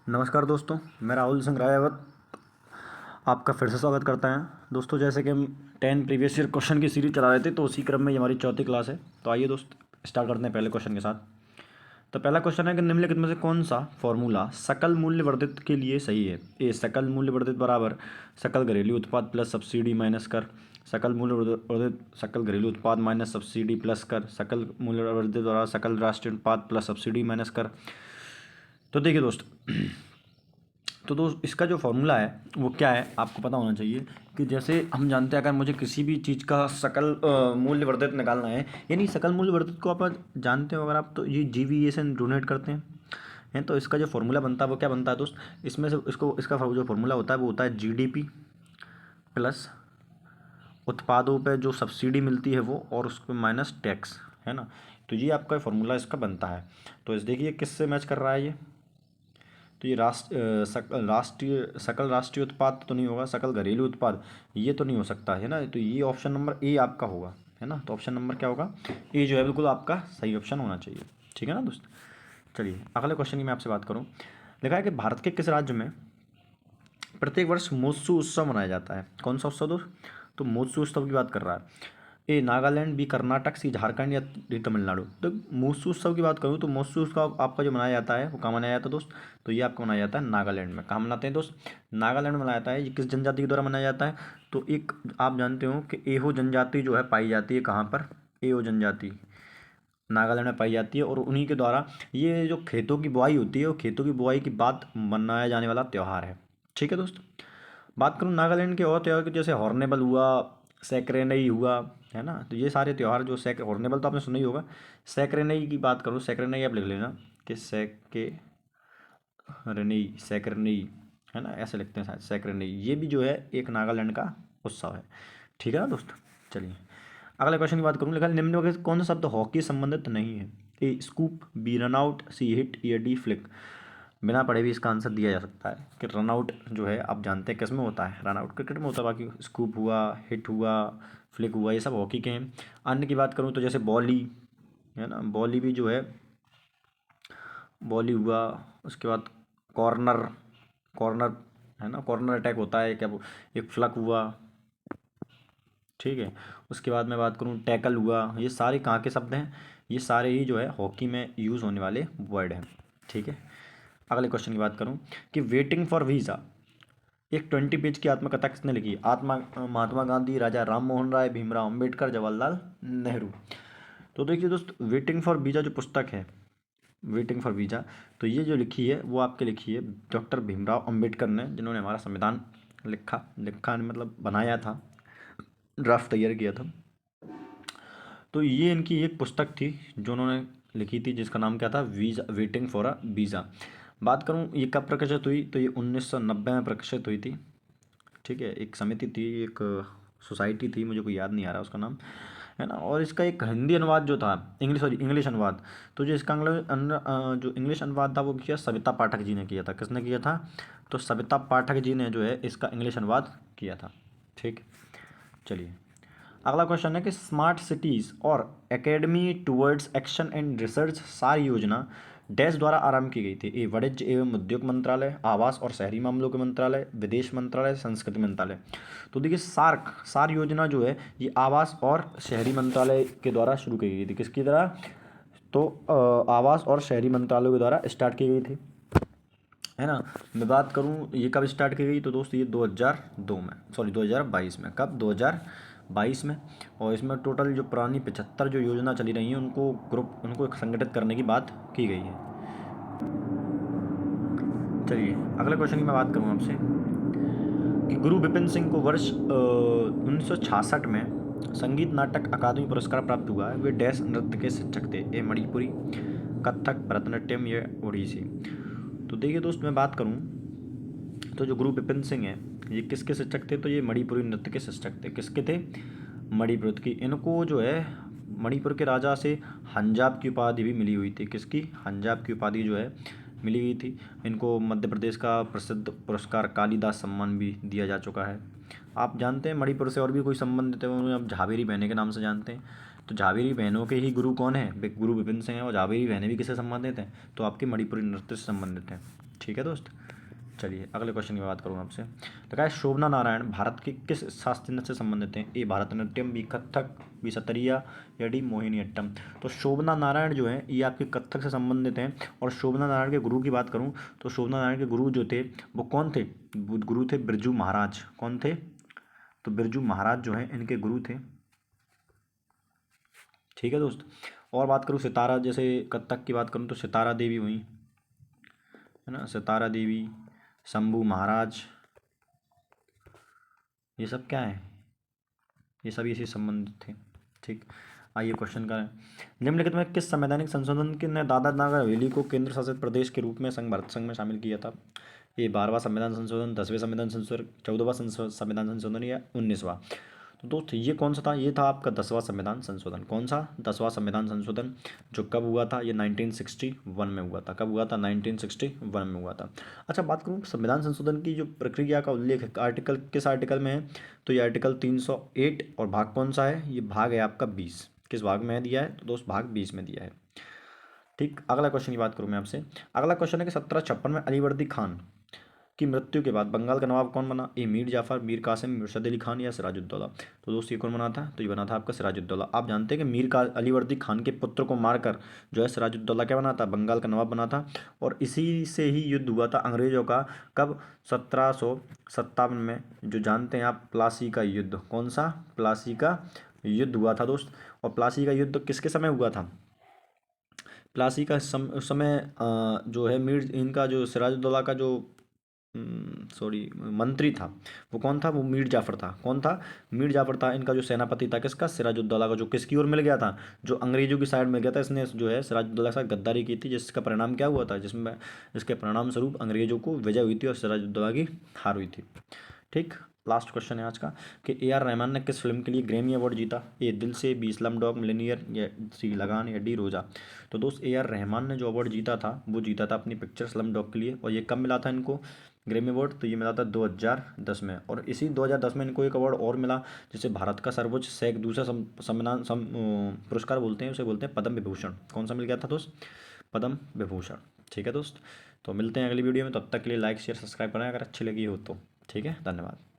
नमस्कार दोस्तों, मैं राहुल सिंह रायावत आपका फिर से स्वागत करता है। दोस्तों, जैसे कि हम 10 प्रीवियस ईयर क्वेश्चन की सीरीज चला रहे थे, तो उसी क्रम में ये हमारी चौथी क्लास है। तो आइए दोस्त, स्टार्ट करते हैं पहले क्वेश्चन के साथ। तो पहला क्वेश्चन है कि निम्नलिखित में से कौन सा फॉर्मूला सकल मूल्य वर्धित के लिए सही है। ए, सकल मूल्य वर्धित बराबर सकल घरेलू उत्पाद प्लस सब्सिडी माइनस कर। सकल मूल्य वर्धित सकल घरेलू उत्पाद माइनस सब्सिडी प्लस कर। सकल मूल्य वर्धित बराबर सकल राष्ट्रीय उत्पाद प्लस सब्सिडी माइनस कर। तो देखिए दोस्त, तो दोस्त इसका जो फॉर्मूला है वो क्या है, आपको पता होना चाहिए। कि जैसे हम जानते हैं, अगर मुझे किसी भी चीज़ का सकल मूल्य वर्धित निकालना है, यानी सकल मूल्य वर्धित को आप जानते हो अगर आप, तो ये GVA से डोनेट करते हैं। तो इसका जो फॉर्मूला बनता है वो क्या बनता है दोस्त, इसमें से इसका जो फॉर्मूला होता है वो होता है GDP प्लस उत्पादों पे जो सब्सिडी मिलती है वो, और उस पर माइनस टैक्स, है ना। तो ये आपका फॉर्मूला इसका बनता है। तो इस देखिए किससे मैच कर रहा है ये। तो ये सकल राष्ट्रीय उत्पाद तो नहीं होगा, सकल घरेलू उत्पाद ये तो नहीं हो सकता, है ना। तो ये ऑप्शन नंबर ए आपका होगा, है ना। तो ऑप्शन नंबर क्या होगा, ए जो है बिल्कुल आपका सही ऑप्शन होना चाहिए। ठीक है ना दोस्त। चलिए अगले क्वेश्चन की मैं आपसे बात करूँ। लिखा है कि भारत के किस राज्य में प्रत्येक वर्ष मोत्सु उत्सव मनाया जाता है। कौन सा उत्सव दोस्त, तो मोत्सु उत्सव की बात कर रहा है। ए नागालैंड, बी कर्नाटक, सी झारखंड या डी तमिलनाडु। तो मोत्सु उत्सव की बात करूँ तो मोत्सु उत्सव आपका जो मनाया जाता है वो कहाँ मनाया जाता है दोस्त, तो ये आपका मनाया जाता है नागालैंड में। कहाँ मनाते हैं दोस्त, नागालैंड में मनाया जाता है। ये किस जनजाति के द्वारा मनाया जाता है, तो एक आप जानते हो कि एहो जनजाति जो है पाई जाती है कहाँ पर, एहो जनजाति नागालैंड में पाई जाती है। और उन्हीं के द्वारा ये जो खेतों की बुआई होती है, वो खेतों की बुआई की बाद मनाया जाने वाला त्यौहार है। ठीक है दोस्त। बात करूँ नागालैंड के और त्यौहार की, जैसे हॉर्नेबल हुआ, सैक्रेनई हुआ, है ना। तो ये सारे त्यौहार जो हॉर्नेबल तो आपने सुना ही होगा। सैक्रेनई की बात करूँ, सैक्रेनई आप लिख लेना कि सैक्रेनई, है ना, ऐसे लिखते हैं शायद सैक्रेनई। ये भी जो है एक नागालैंड का उत्सव है। ठीक है ना दोस्त। चलिए अगले क्वेश्चन की बात करूँ। लिखा है निम्न में से कौन सा शब्द हॉकी से संबंधित नहीं है। A scoop, B run out, C hit या डी फ्लिक। बिना पढ़े भी इसका आंसर दिया जा सकता है कि रन आउट जो है आप जानते हैं किस में होता है, रन आउट क्रिकेट में होता है। बाकी स्कूप हुआ, हिट हुआ, फ्लिक हुआ, ये सब हॉकी के हैं। अन्य की बात करूँ तो जैसे बॉली, है ना, बॉली भी जो है, बॉली हुआ। उसके बाद कॉर्नर, कॉर्नर, है ना, कॉर्नर अटैक होता है क्या, एक फ्लक हुआ। ठीक है। उसके बाद मैं बात करूँ टैकल हुआ। ये सारे कहाँ के शब्द हैं, ये सारे ही जो है हॉकी में यूज़ होने वाले वर्ड हैं। ठीक है। अगले क्वेश्चन की बात करूँ कि वेटिंग फॉर वीज़ा एक 20 पेज की आत्मकथा किसने लिखी। महात्मा गांधी, राजा राम मोहन राय, भीमराव अंबेडकर, जवाहरलाल नेहरू। तो देखिए दोस्त, वेटिंग फॉर वीज़ा जो पुस्तक है, वेटिंग फॉर वीज़ा, तो ये जो लिखी है वो आपके लिखी है डॉक्टर भीमराव अंबेडकर ने, जिन्होंने हमारा संविधान लिखा लिखा मतलब बनाया था, ड्राफ्ट तैयार किया था। तो ये इनकी एक पुस्तक थी जो उन्होंने लिखी थी, जिसका नाम क्या था, visa, waiting for a visa. बात करूँ ये कब प्रकाशित हुई, तो ये 1990 में प्रकाशित हुई थी। ठीक है। एक समिति थी, एक सोसाइटी थी, मुझे कोई याद नहीं आ रहा उसका नाम, है ना। और इसका एक हिंदी अनुवाद जो था, इंग्लिश अनुवाद, तो जो इसका जो इंग्लिश अनुवाद था वो किया सविता पाठक जी ने किया था। किसने किया था, तो सविता पाठक जी ने जो है इसका इंग्लिश अनुवाद किया था। ठीक। चलिए अगला क्वेश्चन है कि स्मार्ट सिटीज़ और academy towards action and research सार योजना डैश द्वारा आरंभ की गई थी। ए वाणिज्य एवं उद्योग मंत्रालय, आवास और शहरी मामलों के मंत्रालय, विदेश मंत्रालय, संस्कृति मंत्रालय। तो देखिए सार योजना जो है ये आवास और शहरी मंत्रालय के द्वारा शुरू की गई थी। किसकी द्वारा, तो आवास और शहरी मंत्रालय के द्वारा स्टार्ट की गई थी, है ना। मैं बात करूँ ये कब स्टार्ट की गई, तो दोस्त ये 2002 में, सॉरी 2022 में। कब, 2022 में। और इसमें टोटल जो पुरानी 75 जो योजना चली रही हैं उनको संगठित करने की बात की गई है। चलिए अगले क्वेश्चन की मैं बात करूँ आपसे कि गुरु विपिन सिंह को वर्ष 1966 में संगीत नाटक अकादमी पुरस्कार प्राप्त हुआ है। वे डैश नृत्य के शिक्षक थे। ए मणिपुरी, कथक, भरतनाट्यम या ओडिसी। तो देखिए दोस्त, मैं बात करूँ तो जो गुरु विपिन सिंह हैं ये किसके शिक्षक थे, तो ये मणिपुरी नृत्य के शिक्षक थे। किसके थे, मणिपुर की। इनको जो है मणिपुर के राजा से हंजाब की उपाधि भी मिली हुई थी। किसकी, हंजाब की उपाधि जो है मिली हुई थी। इनको मध्य प्रदेश का प्रसिद्ध पुरस्कार कालीदास सम्मान भी दिया जा चुका है। आप जानते हैं मणिपुर से और भी कोई संबंधित है, उन्हें आप झावेरी बहनें के नाम से जानते हैं। तो झावेरी बहनों के ही गुरु कौन है, गुरु विपिन सिंह हैं। और झावेरी बहनें भी किससे संबंधित हैं, तो आपके मणिपुरी नृत्य से संबंधित हैं। ठीक है दोस्त। चलिए अगले क्वेश्चन की बात करूँ आपसे। तो क्या है, शोभना नारायण भारत के किस शास्त्रीय नृत्य से संबंधित हैं? ए भरतनाट्यम, बी कथक, बी सतरिया, या डी मोहिनीअट्टम। तो शोभना नारायण जो है ये आपके कथक से संबंधित हैं। और शोभना नारायण के गुरु की बात करूँ तो शोभना नारायण के गुरु जो थे वो कौन थे? वो गुरु थे बिरजू महाराज। कौन थे? तो बिरजू महाराज जो है इनके गुरु थे। ठीक है दोस्त। और बात करूँ सितारा, जैसे कथक की बात करूँ तो सितारा देवी हुई, है ना, सितारा देवी, शंभू महाराज, ये सब क्या है? ये सभी इसी संबंधित थे। ठीक। आइए क्वेश्चन करें। निम्नलिखित में किस संवैधानिक संशोधन के ने दादरा नगर हवेली को केंद्र शासित प्रदेश के रूप में भारत संघ में शामिल किया था? ये 12वां संविधान संशोधन, 10वें संविधान संशोधन, 14वां संविधान संशोधन, या 19वां? तो दोस्त ये कौन सा था? ये था आपका 10वां संविधान संशोधन। कौन सा? 10वां संविधान संशोधन, जो कब हुआ था? ये 1961 में हुआ था। कब हुआ था? 1961 में हुआ था। अच्छा, बात करूँ संविधान संशोधन की जो प्रक्रिया का उल्लेख है आर्टिकल, किस आर्टिकल में है? तो ये आर्टिकल 308, और भाग कौन सा है? ये भाग है आपका 20। किस भाग में दिया है? तो दोस्त भाग 20 में दिया है। ठीक। अगला क्वेश्चन की बात करूँ मैं आपसे। अगला क्वेश्चन है कि 1756 में अलीवर्दी खान की मृत्यु के बाद बंगाल का नवाब कौन बना? ए मीर जाफर, मीर कासिम, मुर्शद अली खान, या सिराजुद्दौला? तो दोस्त ये कौन बना था? तो ये बना था आपका सिराजुद्दौला। आप जानते हैं कि मीर का अलीवर्दी खान के पुत्र को मारकर जो है सिराजुद्दौला क्या बना था? बंगाल का नवाब बना था। और इसी से ही युद्ध हुआ था अंग्रेजों का। कब? 1757 में, जो जानते हैं आप, प्लासी का युद्ध। कौन सा? प्लासी का युद्ध हुआ था दोस्त। और प्लासी का युद्ध किसके समय हुआ था? प्लासी का उस समय जो है मीर इनका जो सिराजुद्दौला का जो सॉरी मंत्री था, वो कौन था? वो मीर जाफर था। कौन था? मीर जाफर था इनका जो सेनापति था। किसका? सिराजुद्दौला का। जो किसकी ओर मिल गया था? जो अंग्रेजों की साइड मिल गया था। इसने जो है सिराजुद्दौला के साथ गद्दारी की थी, जिसका परिणाम क्या हुआ था? जिसके परिणाम स्वरूप अंग्रेजों को विजय हुई थी और सिराजुद्दौला की हार हुई थी। ठीक। लास्ट क्वेश्चन है आज का कि ए आर रहमान ने किस फिल्म के लिए ग्रैमी अवार्ड जीता? ए दिल से, बी स्लमडॉग मिलियनेयर, या सी लगान, या डी रोजा? तो दोस्त ए आर रहमान ने जो अवार्ड जीता था वो जीता था अपनी पिक्चर स्लमडॉग के लिए। और ये कब मिला था इनको ग्रैमी अवार्ड? तो ये मिला था 2010 में। और इसी 2010 में इनको एक अवार्ड और मिला, जिसे भारत का सर्वोच्च दूसरा संविधान पुरस्कार बोलते हैं, उसे बोलते हैं पद्म विभूषण। कौन सा मिल गया था दोस्त? पद्म विभूषण। ठीक है दोस्त। तो मिलते हैं अगली वीडियो में, तब तक के लिए लाइक शेयर सब्सक्राइब करें अगर अच्छी लगी हो तो। ठीक है, धन्यवाद।